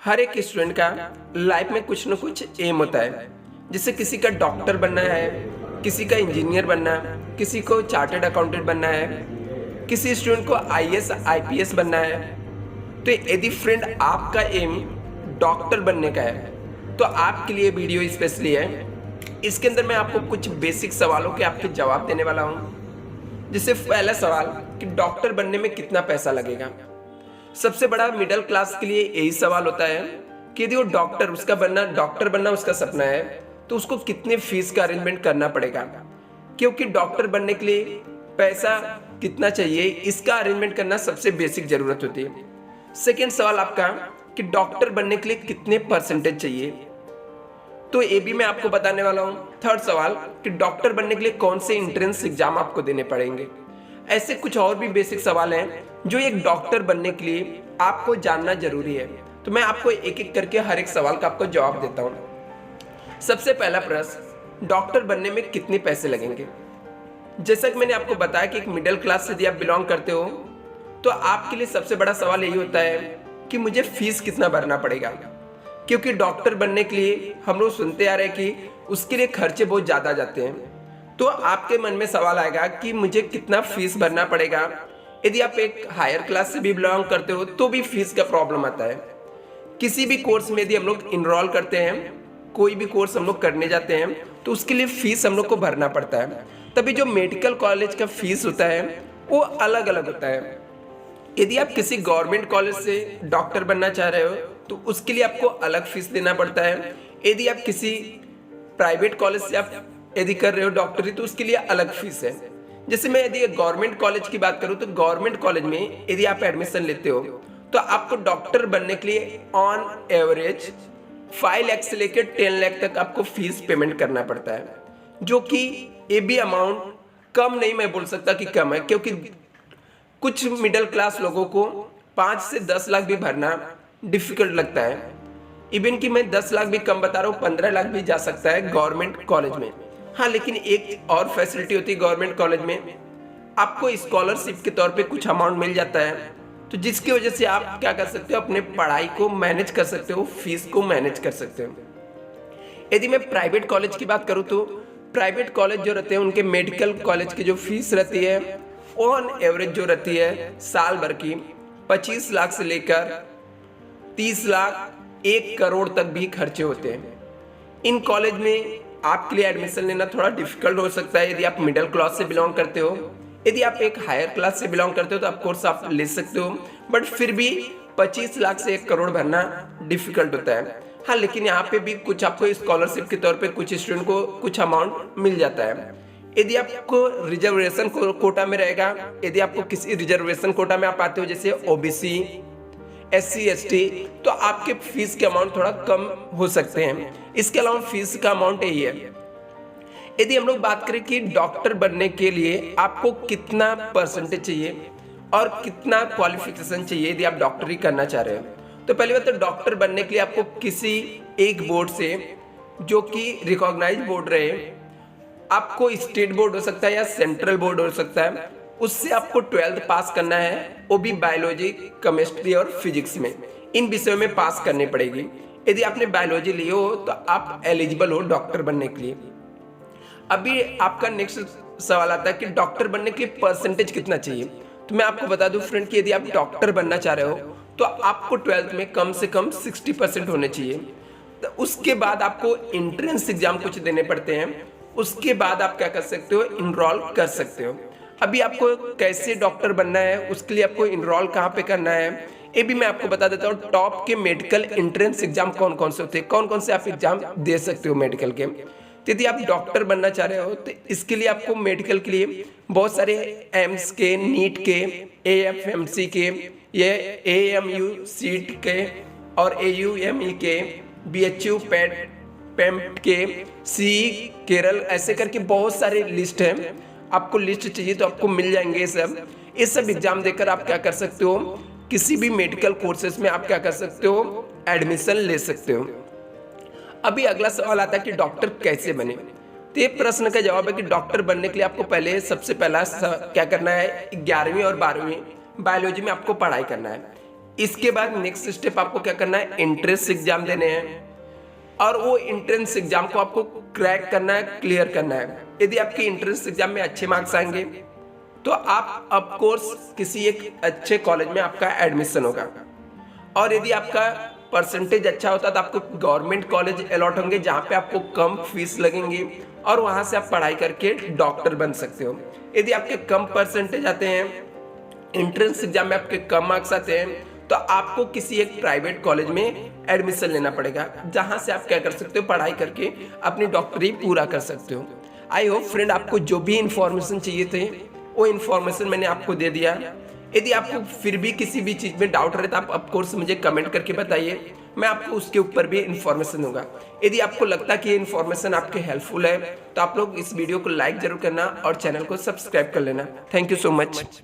हर एक स्टूडेंट का लाइफ में कुछ न कुछ एम होता है। जैसे किसी का डॉक्टर बनना है, किसी का इंजीनियर बनना है, किसी को चार्टर्ड अकाउंटेंट बनना है, किसी स्टूडेंट को आईएएस आईपीएस बनना है। तो यदि फ्रेंड आपका एम डॉक्टर बनने का है तो आपके लिए वीडियो स्पेशली है। इसके अंदर मैं आपको कुछ बेसिक सवालों के आपके जवाब देने वाला हूँ। जैसे पहला सवाल कि डॉक्टर बनने में कितना पैसा लगेगा। सबसे बड़ा मिडिल क्लास के लिए यही सवाल होता है कि यदि वो डॉक्टर बनना उसका सपना है तो उसको कितने फीस का अरेंजमेंट करना पड़ेगा, क्योंकि डॉक्टर बनने के लिए पैसा कितना चाहिए इसका अरेंजमेंट करना सबसे बेसिक जरूरत होती है। सेकेंड सवाल आपका कि डॉक्टर बनने के लिए कितने परसेंटेज चाहिए, तो ये भी मैं आपको बताने वाला हूँ। थर्ड सवाल कि डॉक्टर बनने के लिए कौन से एंट्रेंस एग्जाम आपको देने पड़ेंगे। ऐसे कुछ और भी बेसिक सवाल हैं जो एक डॉक्टर बनने के लिए आपको जानना जरूरी है। तो मैं आपको एक एक करके हर एक सवाल का आपको जवाब देता हूँ। सबसे पहला प्रश्न, डॉक्टर बनने में कितने पैसे लगेंगे। जैसा कि मैंने आपको बताया कि एक मिडिल क्लास से यदि आप बिलोंग करते हो तो आपके लिए सबसे बड़ा सवाल यही होता है कि मुझे फीस कितना भरना पड़ेगा, क्योंकि डॉक्टर बनने के लिए हम लोग सुनते आ रहे हैं कि उसके लिए खर्चे बहुत ज़्यादा जाते हैं। तो आपके मन में सवाल आएगा कि मुझे कितना फीस भरना पड़ेगा। यदि आप एक हायर क्लास से भी बिलोंग करते हो तो भी फीस का प्रॉब्लम आता है। किसी भी कोर्स में यदि हम लोग इनरोल करते हैं, कोई भी कोर्स हम लोग करने जाते हैं तो उसके लिए फीस हम लोग को भरना पड़ता है। तभी जो मेडिकल कॉलेज का फीस होता है वो अलग अलग होता है। यदि आप किसी गवर्नमेंट कॉलेज से डॉक्टर बनना चाह रहे हो तो उसके लिए आपको अलग फीस देना पड़ता है। यदि आप किसी प्राइवेट कॉलेज से आप यदि कर रहे हो डॉक्टरी तो उसके लिए अलग फीस है। जैसे मैं यदि गवर्नमेंट कॉलेज की बात करूं तो गवर्नमेंट कॉलेज में यदि आप एडमिशन लेते हो तो आपको डॉक्टर बनने के लिए ऑन एवरेज 5 लाख से लेकर 10 लाख तक आपको फीस पेमेंट करना पड़ता है, जो कि ये भी अमाउंट कम नहीं मैं बोल सकता कि कम है, क्योंकि कुछ मिडिल क्लास लोगों को 5 से 10 लाख भी भरना डिफिकल्ट लगता है। इवन कि मैं 10 लाख भी कम बता रहा हूँ, 15 लाख भी जा सकता है गवर्नमेंट कॉलेज में। हाँ, लेकिन एक और फैसिलिटी होती है गवर्नमेंट कॉलेज में, आपको स्कॉलरशिप के तौर पे कुछ अमाउंट मिल जाता है, तो जिसकी वजह से आप क्या कर सकते हो, अपने पढ़ाई को मैनेज कर सकते हो, फीस को मैनेज कर सकते हो। यदि मैं प्राइवेट कॉलेज की बात करूँ तो प्राइवेट कॉलेज जो रहते हैं उनके मेडिकल कॉलेज की जो फीस रहती है ऑन एवरेज जो रहती है साल भर की 25 लाख से लेकर 30 लाख 1 करोड़ तक भी खर्चे होते हैं। इन कॉलेज में आपके लिए एडमिशन लेना थोड़ा डिफिकल्ट हो सकता है यदि आप मिडिल क्लास से बिलोंग करते हो। यदि आप एक हायर क्लास से बिलोंग करते हो तो ऑफकोर्स आप ले सकते हो, बट फिर भी 25 लाख से 1 करोड़ भरना डिफिकल्ट होता है। हाँ, लेकिन यहाँ पे भी कुछ आपको स्कॉलरशिप के तौर पे कुछ स्टूडेंट को कुछ अमाउंट मिल जाता है। यदि आपको रिजर्वेशन कोटा में रहेगा, यदि आपको किसी रिजर्वेशन कोटा में आप आते हो जैसे ओबीसी, SC ST, तो आपके फीस के अमाउंट थोड़ा कम हो सकते हैं। इसके अलावा फीस का अमाउंट यही है। यदि हम लोग बात करें कि डॉक्टर बनने के लिए आपको कितना परसेंटेज चाहिए और कितना क्वालिफिकेशन चाहिए यदि आप डॉक्टरी करना चाह रहे हो, तो पहली बात तो डॉक्टर बनने के लिए आपको किसी एक बोर्ड से जो कि रिकॉग्नाइज बोर्ड रहे, आपको स्टेट बोर्ड हो सकता है या सेंट्रल बोर्ड हो सकता है, उससे आपको 12th पास करना है, वो भी बायोलॉजी, केमिस्ट्री और फिजिक्स में, इन विषयों में पास करनी पड़ेगी। यदि आपने बायोलॉजी ली हो तो आप एलिजिबल हो डॉक्टर बनने के लिए। अभी आपका नेक्स्ट सवाल आता है कि डॉक्टर बनने के लिए परसेंटेज कितना चाहिए। तो मैं आपको बता दूं फ्रेंड कि यदि आप डॉक्टर बनना चाह रहे हो तो आपको 12th में कम से कम 60% होने चाहिए। तो उसके बाद आपको एंट्रेंस एग्जाम कुछ देने पड़ते हैं, उसके बाद आप क्या कर सकते हो, इनरोल कर सकते हो। अभी आपको कैसे डॉक्टर बनना है, उसके लिए आपको इनरोल कहाँ पे करना है, ये भी मैं आपको बता देता हूँ। टॉप के मेडिकल एंट्रेंस एग्जाम कौन कौन से होते हैं, कौन कौन से आप एग्जाम दे सकते हो मेडिकल के। यदि आप डॉक्टर बनना चाह रहे हो तो इसके लिए आपको मेडिकल के लिए बहुत सारे एम्स के, नीट के, AFMC के, ये AMU सीट के और AUME के, BHU PEMT के, CE केरल, ऐसे करके बहुत सारे लिस्ट है। आपको लिस्ट चाहिए तो आपको मिल जाएंगे ये सब एग्जाम देकर आप क्या कर सकते हो, किसी भी मेडिकल कोर्सेज में आप क्या कर सकते हो, एडमिशन ले सकते हो। अभी अगला सवाल आता है कि डॉक्टर कैसे बने। तो ये प्रश्न का जवाब है कि डॉक्टर बनने के लिए आपको पहले सबसे पहला क्या करना है, 11वीं और 12वीं बायोलॉजी में आपको पढ़ाई करना है। इसके बाद नेक्स्ट स्टेप आपको क्या करना है, एंट्रेंस एग्जाम देने हैं और वो एंट्रेंस एग्जाम को आपको क्रैक करना है, क्लियर करना है। यदि आपके एंट्रेंस एग्जाम में अच्छे मार्क्स आएंगे तो आप ऑफ कोर्स किसी एक अच्छे कॉलेज में आपका एडमिशन होगा, और यदि आपका परसेंटेज अच्छा होता है तो आपको गवर्नमेंट कॉलेज अलॉट होंगे जहाँ पे आपको कम फीस लगेंगी और वहाँ से आप पढ़ाई करके डॉक्टर बन सकते हो। यदि आपके कम परसेंटेज आते हैं, एंट्रेंस एग्जाम में आपके कम मार्क्स आते हैं, तो आपको किसी एक प्राइवेट कॉलेज में एडमिशन लेना पड़ेगा जहाँ से आप क्या कर सकते हो, पढ़ाई करके अपनी डॉक्टरी पूरा कर सकते हो। आई होप फ्रेंड आपको जो भी इंफॉर्मेशन चाहिए थे वो इन्फॉर्मेशन मैंने आपको दे दिया। यदि आपको फिर भी किसी भी चीज़ में डाउट रहे तो आप ऑफकोर्स मुझे कमेंट करके बताइए, मैं आपको उसके ऊपर भी इन्फॉर्मेशन दूंगा। यदि आपको लगता है कि ये इन्फॉर्मेशन आपके हेल्पफुल है तो आप लोग इस वीडियो को लाइक जरूर करना और चैनल को सब्सक्राइब कर लेना। Thank you so much.